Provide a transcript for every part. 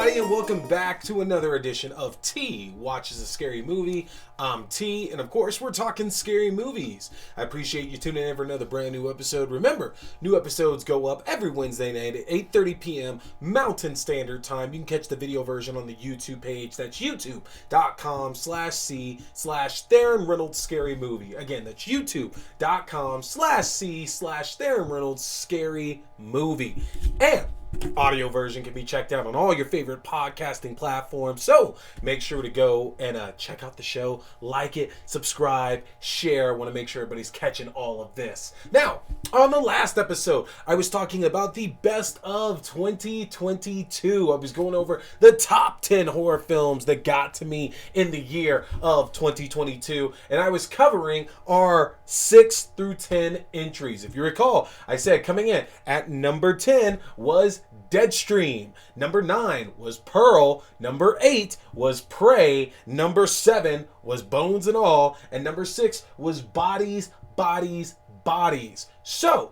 everybody, and welcome back to another edition of T Watches a Scary Movie. I'm T, and of course, we're talking scary movies. I appreciate you tuning in for another brand new episode. Remember, new episodes go up every Wednesday night at 8:30 p.m. Mountain Standard Time. You can catch the video version on the YouTube page. That's youtube.com/C/Theron Reynolds Scary Movie. Again, that's youtube.com/C/Theron Reynolds Scary Movie. And audio version can be checked out on all your favorite podcasting platforms. So make sure to go and check out the show, like it, subscribe, share. I want to make sure everybody's catching all of this. Now, on the last episode, I was talking about the best of 2022. I was going over the top 10 horror films that got to me in the year of 2022. And I was covering our 6 through 10 entries. If you recall, I said coming in at number 10 was Deadstream. Number 9 was Pearl. Number 8 was Prey. Number 7 was Bones and All. And number 6 was Bodies, Bodies, Bodies. So,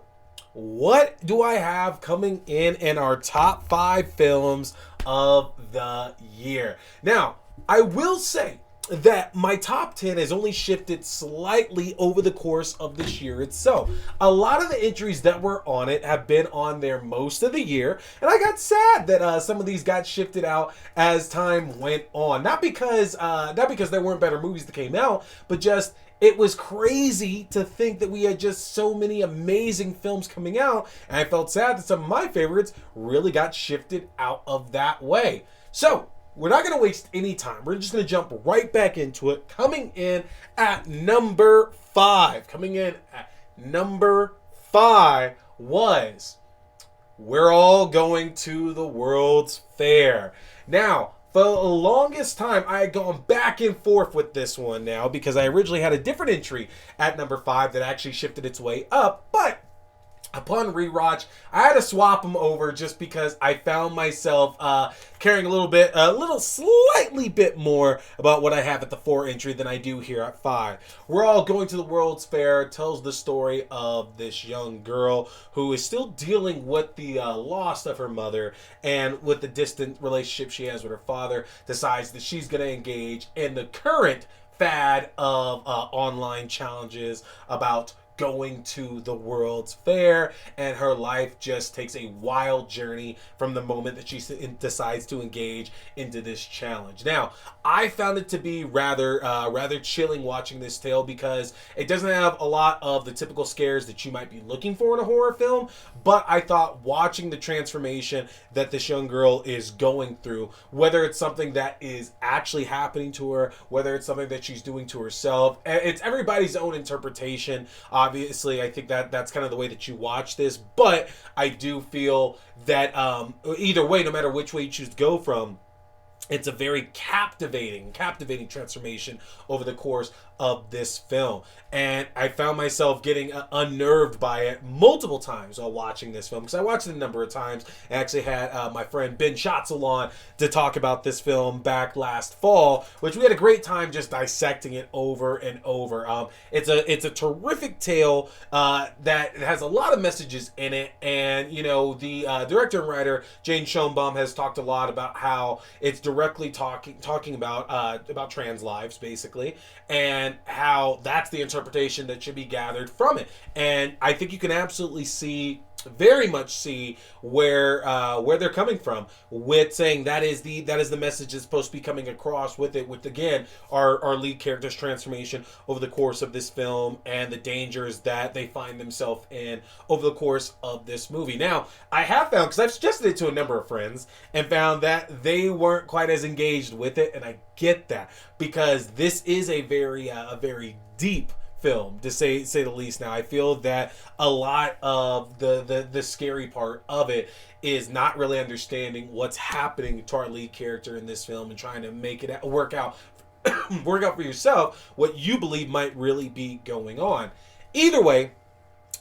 what do I have coming in our top 5 films of the year? Now, I will say that my top 10 has only shifted slightly over the course of this year itself. A lot of the entries that were on it have been on there most of the year, and I got sad that some of these got shifted out as time went on. Not because there weren't better movies that came out, but just it was crazy to think that we had just so many amazing films coming out, and I felt sad that some of my favorites really got shifted out of that way. So, we're not going to waste any time. We're just going to jump right back into it. Coming in at number 5. Coming in at number 5 was We're All Going to the World's Fair. Now, for the longest time, I had gone back and forth with this one now because I originally had a different entry at number 5 that actually shifted its way up, but upon rewatch, I had to swap them over just because I found myself caring a slightly bit more about what I have at the 4 entry than I do here at 5. We're All Going to the World's Fair tells the story of this young girl who is still dealing with the loss of her mother and with the distant relationship she has with her father, decides that she's going to engage in the current fad of online challenges about going to the World's Fair, and her life just takes a wild journey from the moment that she decides to engage into this challenge. Now, I found it to be rather chilling watching this tale because it doesn't have a lot of the typical scares that you might be looking for in a horror film, but I thought watching the transformation that this young girl is going through, whether it's something that is actually happening to her, whether it's something that she's doing to herself, it's everybody's own interpretation. Obviously, I think that's kind of the way that you watch this, but I do feel that either way, no matter which way you choose to go from, it's a very captivating transformation over the course of this film. And I found myself getting unnerved by it multiple times while watching this film, because I watched it a number of times. I actually had my friend Ben Schatzel on to talk about this film back last fall, which we had a great time just dissecting it over and over. It's a terrific tale that has a lot of messages in it, and you know, the director and writer Jane Schoenbaum has talked a lot about how it's directly talking about trans lives, basically, and how that's the interpretation that should be gathered from it. And I think you can absolutely very much see where they're coming from with saying that is the message that's supposed to be coming across with it, with again our lead character's transformation over the course of this film and the dangers that they find themselves in over the course of this movie. Now, I have found, because I've suggested it to a number of friends and found that they weren't quite as engaged with it, and I get that because this is a very deep film, to say the least. Now, I feel that a lot of the scary part of it is not really understanding what's happening to our lead character in this film and trying to make it work out for yourself what you believe might really be going on. Either way,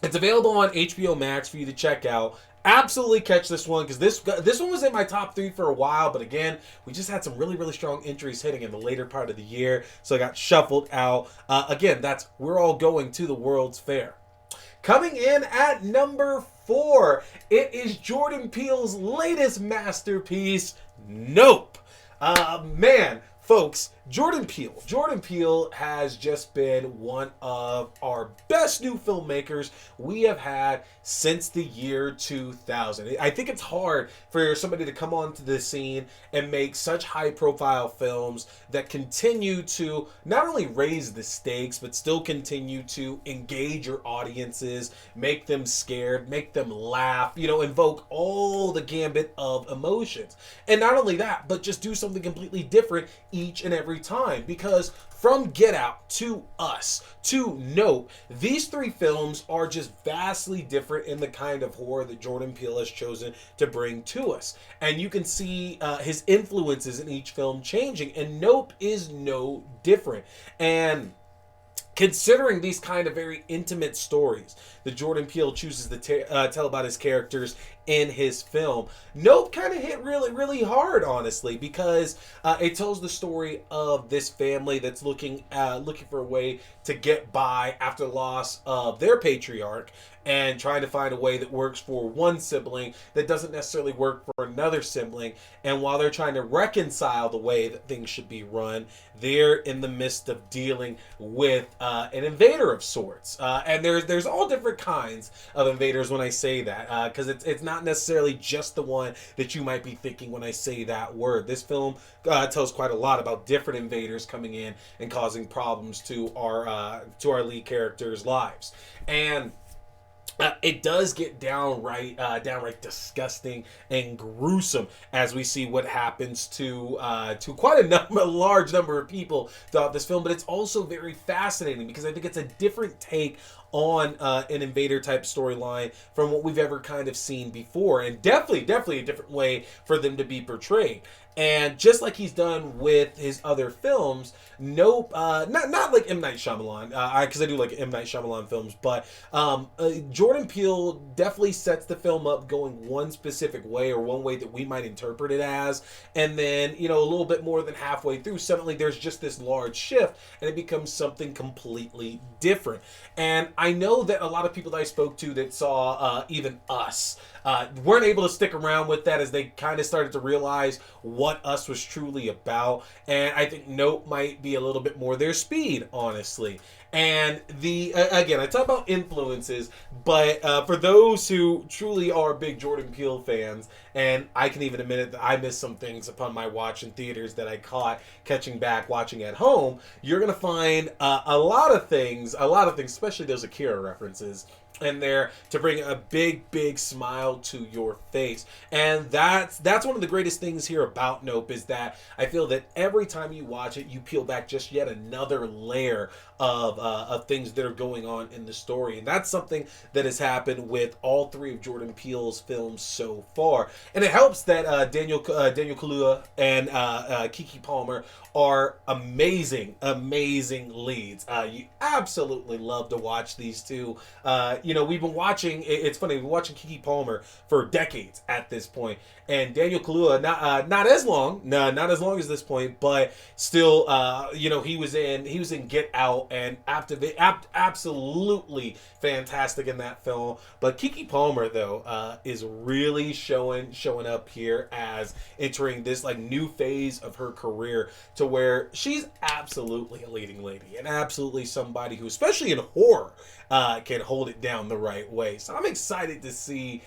it's available on HBO Max for you to check out. Absolutely catch this one, because this one was in my top 3 for a while, but again, we just had some really strong entries hitting in the later part of the year, so I got shuffled out. Again, that's We're All Going to the World's Fair. Coming in at number 4, it is Jordan Peele's latest masterpiece, Nope. Man, folks, Jordan Peele. Jordan Peele has just been one of our best new filmmakers we have had since the year 2000. I think it's hard for somebody to come onto the scene and make such high profile films that continue to not only raise the stakes, but still continue to engage your audiences, make them scared, make them laugh, invoke all the gambit of emotions. And not only that, but just do something completely different each and every time. Because from Get Out to Us to Nope, these three films are just vastly different in the kind of horror that Jordan Peele has chosen to bring to us. And you can see his influences in each film changing, and Nope is no different. And considering these kind of very intimate stories that Jordan Peele chooses to tell about his characters in his film, Nope kind of hit really, really hard, honestly, because it tells the story of this family that's looking for a way to get by after the loss of their patriarch, and trying to find a way that works for one sibling that doesn't necessarily work for another sibling. And while they're trying to reconcile the way that things should be run, they're in the midst of dealing with an invader of sorts. And there's all different kinds of invaders when I say that, because it's not necessarily just the one that you might be thinking when I say that word. This film tells quite a lot about different invaders coming in and causing problems to our lead characters' lives. And it does get downright disgusting and gruesome as we see what happens to quite a large number of people throughout this film. But it's also very fascinating because I think it's a different take on an invader type storyline from what we've ever kind of seen before, and definitely a different way for them to be portrayed. And just like he's done with his other films, Nope, not like M. Night Shyamalan, because I do like M. Night Shyamalan films, but Jordan Peele definitely sets the film up going one specific way, or one way that we might interpret it as, and then, a little bit more than halfway through, suddenly there's just this large shift, and it becomes something completely different. And I know that a lot of people that I spoke to that saw even Us weren't able to stick around with that, as they kind of started to realize what Us was truly about. And I think Nope might be a little bit more their speed, honestly. And again, I talk about influences, but for those who truly are big Jordan Peele fans, and I can even admit it, that I missed some things upon my watch in theaters that I caught catching back watching at home, you're gonna find a lot of things, especially those Akira references in there, to bring a big smile to your face. And that's one of the greatest things here about Nope, is that I feel that every time you watch it, you peel back just yet another layer of things that are going on in the story. And that's something that has happened with all three of Jordan Peele's films so far. And it helps that Daniel Kaluuya and Keke Palmer are amazing leads. You absolutely love to watch these two. We've been watching, it's funny, we've been watching Keke Palmer for decades at this point, and Daniel Kaluuya not as long as this point, but still, he was in Get Out, and absolutely fantastic in that film. But Keke Palmer, though, is really showing up here as entering this like new phase of her career, to where she's absolutely a leading lady, and absolutely somebody who, especially in horror, can hold it down the right way. So I'm excited to see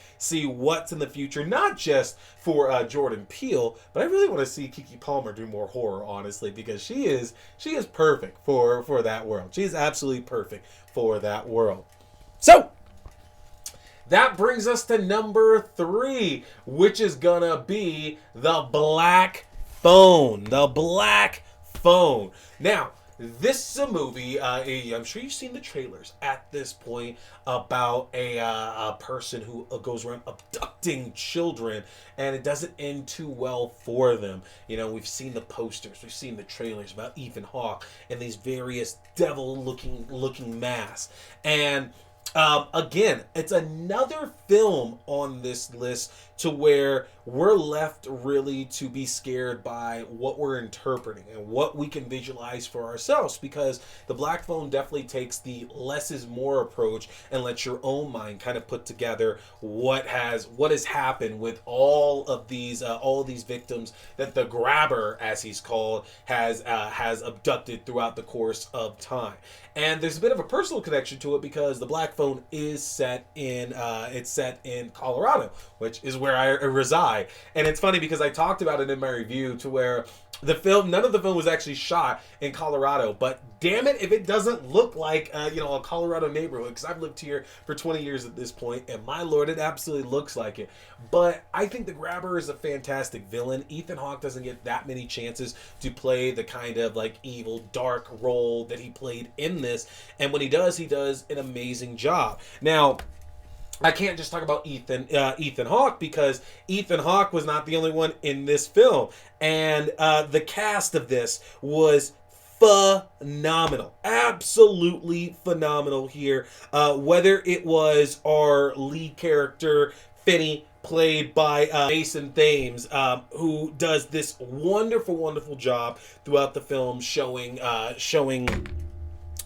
what's in the future, not just for Jordan Peele, but I really want to see Keke Palmer do more horror, honestly, because she is perfect for that world. She is absolutely perfect for that world. So that brings us to number 3, which is gonna be The Black Phone. The Black Phone. Now, this is a movie, I'm sure you've seen the trailers at this point, about a person who goes around abducting children, and it doesn't end too well for them. We've seen the posters, we've seen the trailers about Ethan Hawke and these various devil-looking masks. And again, it's another film on this list to where we're left really to be scared by what we're interpreting and what we can visualize for ourselves, because the Black Phone definitely takes the less is more approach and lets your own mind kind of put together what has happened with all of these victims that the grabber, as he's called, has abducted throughout the course of time. And there's a bit of a personal connection to it because the Black Phone is set in Colorado, which is where I reside. And it's funny because I talked about it in my review, to where none of the film was actually shot in Colorado, but damn it if it doesn't look like a Colorado neighborhood, because I've lived here for 20 years at this point, and my lord, it absolutely looks like it. But I think the grabber is a fantastic villain. Ethan Hawke doesn't get that many chances to play the kind of like evil, dark role that he played in this, and when he does an amazing job. Now, I can't just talk about Ethan Hawke, because Ethan Hawke was not the only one in this film, and the cast of this was phenomenal, absolutely phenomenal here. Whether it was our lead character Finney, played by Mason Thames, who does this wonderful job throughout the film, showing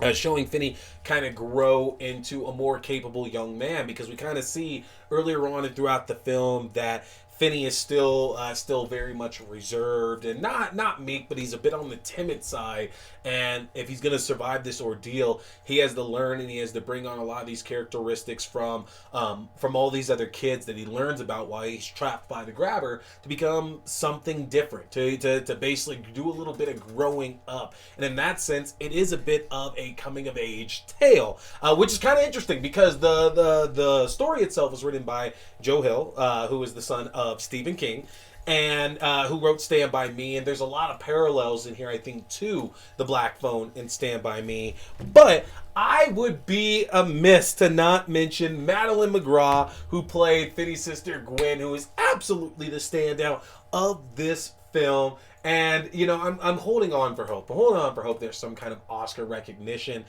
Finney kind of grow into a more capable young man, because we kind of see earlier on and throughout the film that Finney is still very much reserved and not meek, but he's a bit on the timid side. And if he's going to survive this ordeal, he has to learn and he has to bring on a lot of these characteristics from all these other kids that he learns about while he's trapped by the grabber, to become something different, to basically do a little bit of growing up. And in that sense, it is a bit of a coming of age tale, which is kind of interesting, because the story itself was written by Joe Hill, who is the son of Stephen King, and who wrote Stand By Me. And there's a lot of parallels in here, I think, to the Black Phone and Stand By Me. But I would be amiss to not mention Madeline McGraw, who played Finney's sister Gwen, who is absolutely the standout of this film. And, I'm holding on for hope. I'm holding on for hope there's some kind of Oscar recognition,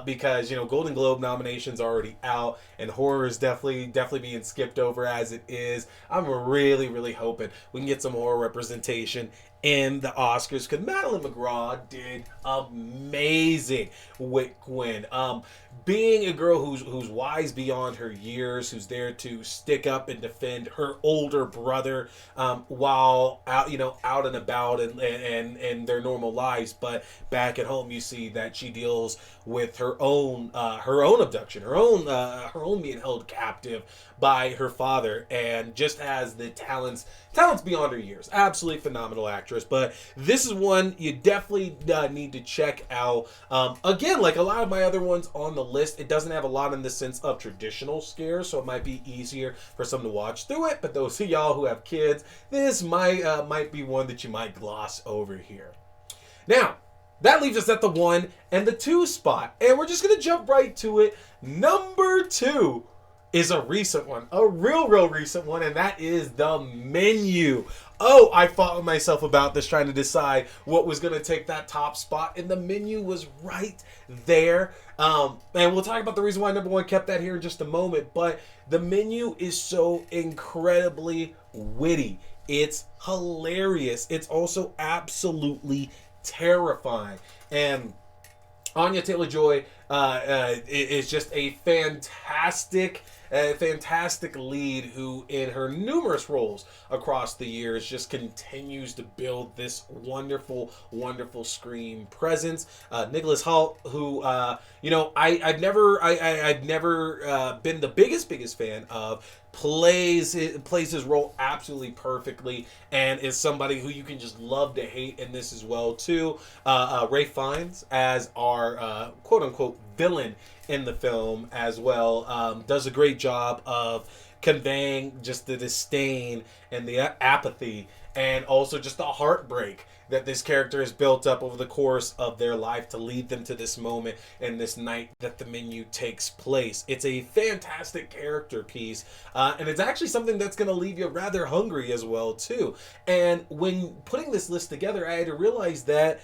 because, Golden Globe nominations are already out, and horror is definitely being skipped over as it is. I'm really hoping we can get some horror representation in the Oscars, because Madeline McGraw did amazing with Gwen. Being a girl who's wise beyond her years, who's there to stick up and defend her older brother, while out and about and their normal lives. But back at home, you see that she deals with her own abduction, her own being held captive by her father, and just has the talents beyond her years. Absolutely phenomenal actress. But this is one you definitely need to check out. Again, like a lot of my other ones on the list, it doesn't have a lot in the sense of traditional scares, so it might be easier for some to watch through it. But those of y'all who have kids, this might be one that you might gloss over here. Now, that leaves us at the 1 and the 2 spot, and we're just gonna jump right to it. Number 2 is a recent one, a real recent one, and that is The Menu. Oh, I fought with myself about this, trying to decide what was going to take that top spot, and The Menu was right there. And we'll talk about the reason why number 1 kept that here in just a moment, but The Menu is so incredibly witty. It's hilarious. It's also absolutely terrifying. And Anya Taylor-Joy is just a fantastic lead, who in her numerous roles across the years just continues to build this wonderful screen presence. Nicholas Hoult, who I've never been the biggest fan of, plays his role absolutely perfectly, and is somebody who you can just love to hate in this as well too. Ray Fiennes as our quote unquote villain in the film as well, does a great job of conveying just the disdain and the apathy, and also just the heartbreak that this character has built up over the course of their life to lead them to this moment and this night that the menu takes place. It's a fantastic character piece, and it's actually something that's going to leave you rather hungry as well too. And when putting this list together, I had to realize that,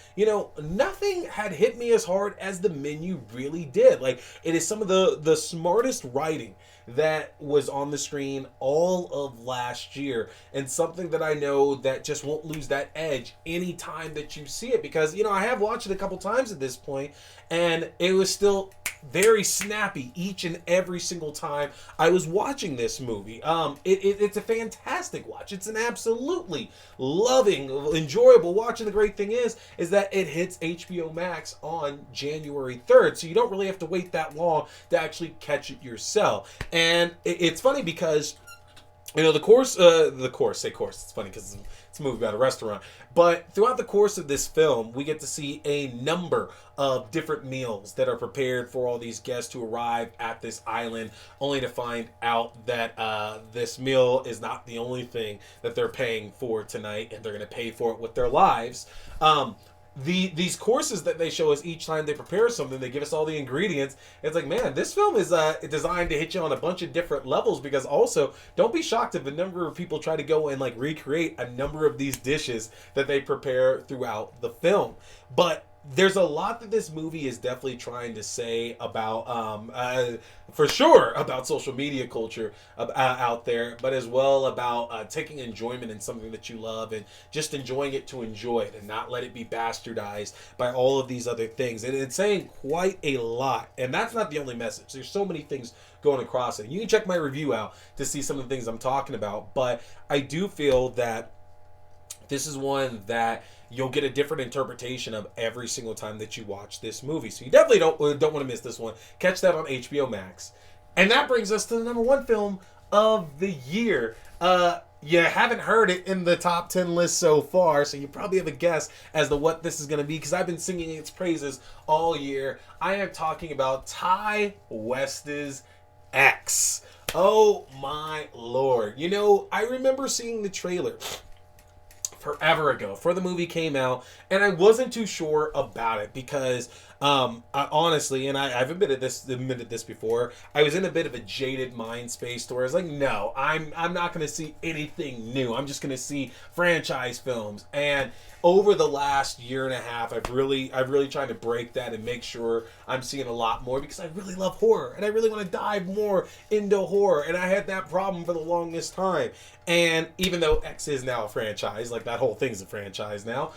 nothing had hit me as hard as the menu really did. Like, it is some of the smartest writing that was on the screen all of last year, and something that I know that just won't lose that edge anytime that you see it, because I have watched it a couple times at this point, and it was still very snappy each and every single time I was watching this movie. It's a fantastic watch. It's an absolutely loving, enjoyable watch, and the great thing is that it hits HBO Max on January 3rd, so you don't really have to wait that long to actually catch it yourself. And it's funny because the course, it's funny because it's a movie about a restaurant. But throughout the course of this film, we get to see a number of different meals that are prepared for all these guests who arrive at this island, only to find out that this meal is not the only thing that they're paying for tonight, and they're going to pay for it with their lives. These courses that they show us each time they prepare something, they give us all the ingredients. It's like, man, this film is designed to hit you on a bunch of different levels, because also, don't be shocked if a number of people try to go and recreate a number of these dishes that they prepare throughout the film. But there's a lot that this movie is definitely trying to say about, for sure, about social media culture out there, but as well about taking enjoyment in something that you love and just enjoying it to enjoy it and not let it be bastardized by all of these other things. And it's saying quite a lot, and that's not the only message. There's so many things going across it. You can check my review out to see some of the things I'm talking about, but I do feel that this is one that you'll get a different interpretation of every single time that you watch this movie. So you definitely don't want to miss this one. Catch that on HBO Max. And that brings us to the number one film of the year. You haven't heard it in the top 10 list so far, so you probably have a guess as to what this is going to be, because I've been singing its praises all year. I am talking about Ty West's X. Oh my Lord. I remember seeing the trailer forever ago before the movie came out, and I wasn't too sure about it because I honestly, and I've admitted this before, I was in a bit of a jaded mind space where I was like, no, I'm not going to see anything new. I'm just going to see franchise films. And over the last year and a half, I've really tried to break that and make sure I'm seeing a lot more, because I really love horror and I really want to dive more into horror, and I had that problem for the longest time. And even though X is now a franchise, like that whole thing's a franchise now,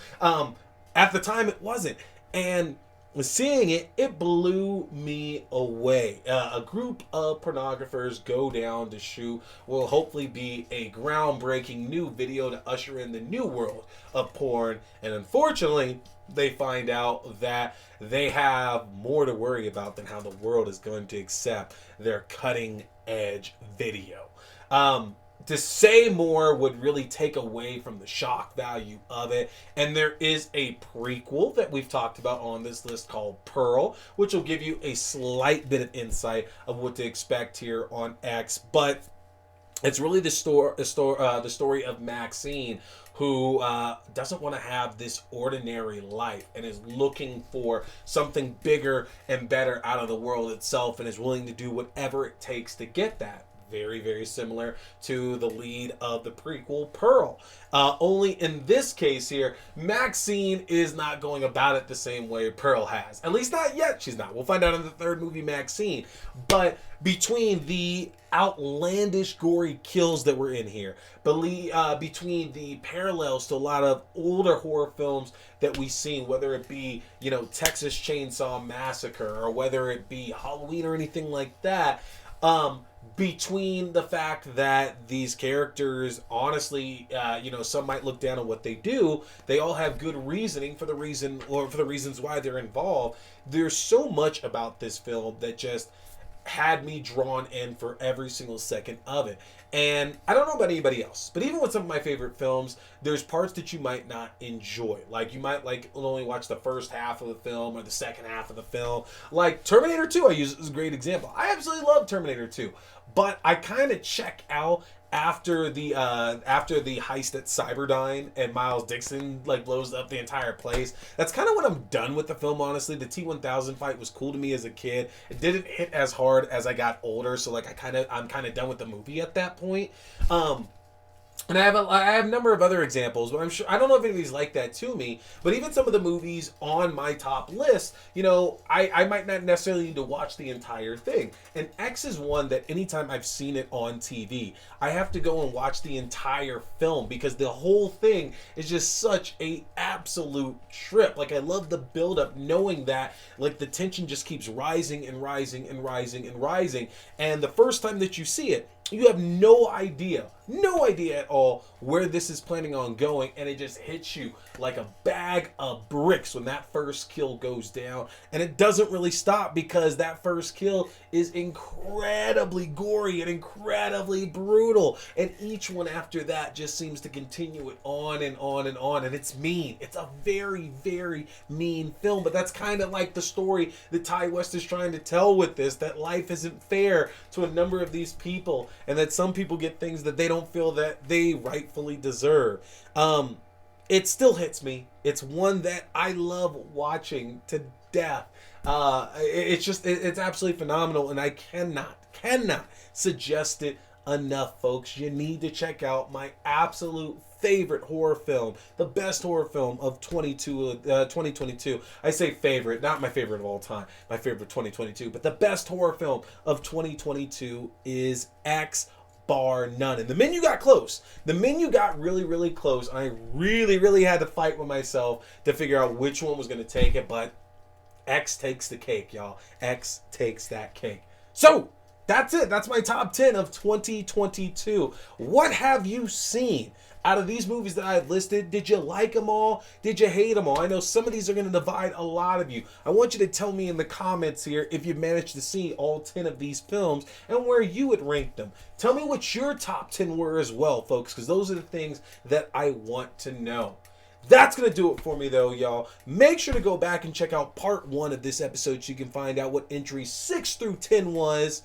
at the time it wasn't. And seeing it blew me away. A group of pornographers go down to shoot will hopefully be a groundbreaking new video to usher in the new world of porn, and unfortunately they find out that they have more to worry about than how the world is going to accept their cutting edge video. To say more would really take away from the shock value of it. And there is a prequel that we've talked about on this list called Pearl, which will give you a slight bit of insight of what to expect here on X. But it's really the story of Maxine, who doesn't want to have this ordinary life and is looking for something bigger and better out of the world itself, and is willing to do whatever it takes to get that. Very, very similar to the lead of the prequel, Pearl. Only in this case here, Maxine is not going about it the same way Pearl has. At least not yet, she's not. We'll find out in the third movie, Maxine. But between the outlandish, gory kills that were in here, between the parallels to a lot of older horror films that we've seen, whether it be, Texas Chainsaw Massacre, or whether it be Halloween or anything like that, between the fact that these characters, honestly, some might look down on what they do, they all have good reasoning for the reasons why they're involved. There's so much about this film that just had me drawn in for every single second of it. And I don't know about anybody else, but even with some of my favorite films, there's parts that you might not enjoy. Like, you might only watch the first half of the film or the second half of the film. Like Terminator 2, I use as a great example. I absolutely love Terminator 2, but I kind of check out after the heist at Cyberdyne and Miles Dixon like blows up the entire place. That's kind of when I'm done with the film, honestly. The T-1000 fight was cool to me as a kid. It didn't hit as hard as I got older, so like I'm kind of done with the movie at that point. And I have a number of other examples, but I'm sure I don't know if anybody's like that to me. But even some of the movies on my top list, you know, I might not necessarily need to watch the entire thing. And X is one that anytime I've seen it on TV, I have to go and watch the entire film because the whole thing is just such a absolute trip. Like, I love the buildup, knowing that like the tension just keeps rising and rising and rising and rising. And the first time that you see it, you have no idea at all where this is planning on going, and it just hits you like a bag of bricks when that first kill goes down. And it doesn't really stop because that first kill is incredibly gory and incredibly brutal, and each one after that just seems to continue it on and on and on. And it's mean. It's a very, very mean film, but that's kind of like the story that Ty West is trying to tell with this, that life isn't fair to a number of these people, and that some people get things that they don't feel that they rightfully deserve. It still hits me. It's one that I love watching to death. It's absolutely phenomenal, and I cannot suggest it enough, folks. You need to check out my absolute favorite horror film, the best horror film of 2022. I say favorite, not my favorite of all time, my favorite of 2022, but the best horror film of 2022 is X, bar none. And the menu got close. The menu got really, really close. I really had to fight with myself to figure out which one was going to take it, but X takes the cake, y'all. X takes that cake. So, that's it. That's my top 10 of 2022. What have you seen out of these movies that I've listed? Did you like them all? Did you hate them all? I know some of these are going to divide a lot of you. I want you to tell me in the comments here if you managed to see all 10 of these films and where you would rank them. Tell me what your top 10 were as well, folks, because those are the things that I want to know. That's going to do it for me, though, y'all. Make sure to go back and check out part 1 of this episode so you can find out what entries 6 through 10 was.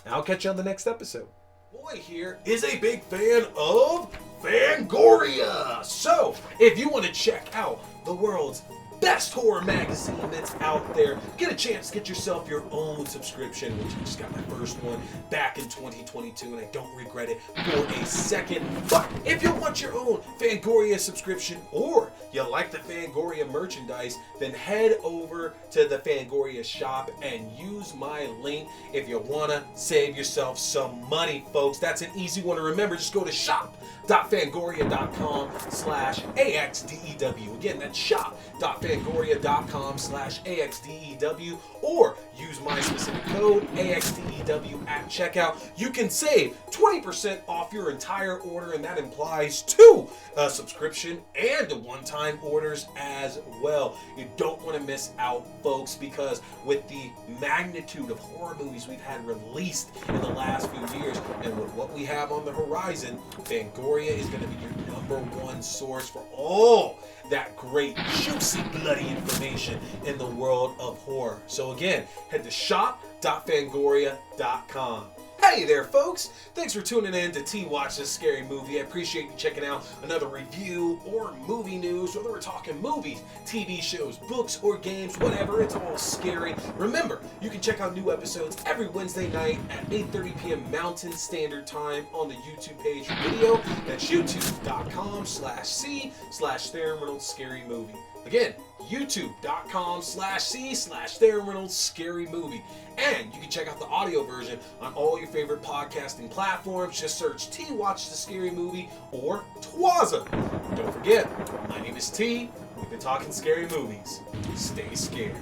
And I'll catch you on the next episode. Boy here is a big fan of Fangoria. So, if you want to check out the world's best horror magazine that's out there, get a chance to get yourself your own subscription, which I just got my first one back in 2022, and I don't regret it for a second. But if you want your own Fangoria subscription, or you like the Fangoria merchandise, then head over to the Fangoria shop and use my link if you want to save yourself some money, folks. That's an easy one to remember. Just go to shop.fangoria.com/AXDEW. Again, that's shop.fangoria.com/AXDEW, or use my specific code AXDEW at checkout. You can save 20% off your entire order, and that implies 2 subscription and one-time orders as well. You don't want to miss out, folks, because with the magnitude of horror movies we've had released in the last few years, and with what we have on the horizon, Fangoria is going to be your #1 source for all that great, juicy, bloody information in the world of horror. So again, head to shop.fangoria.com. Hey there, folks! Thanks for tuning in to T-Watch This Scary Movie. I appreciate you checking out another review or movie news, whether we're talking movies, TV shows, books, or games, whatever, it's all scary. Remember, you can check out new episodes every Wednesday night at 8:30 p.m. Mountain Standard Time on the YouTube page for video. That's youtube.com/C/Theron Reynolds Scary Movie. Again, youtube.com/C/Theron Reynolds Scary Movie. And you can check out the audio version on all your favorite podcasting platforms. Just search T Watch the Scary Movie or TWASM. Don't forget, my name is T. We've been talking scary movies. Stay scared.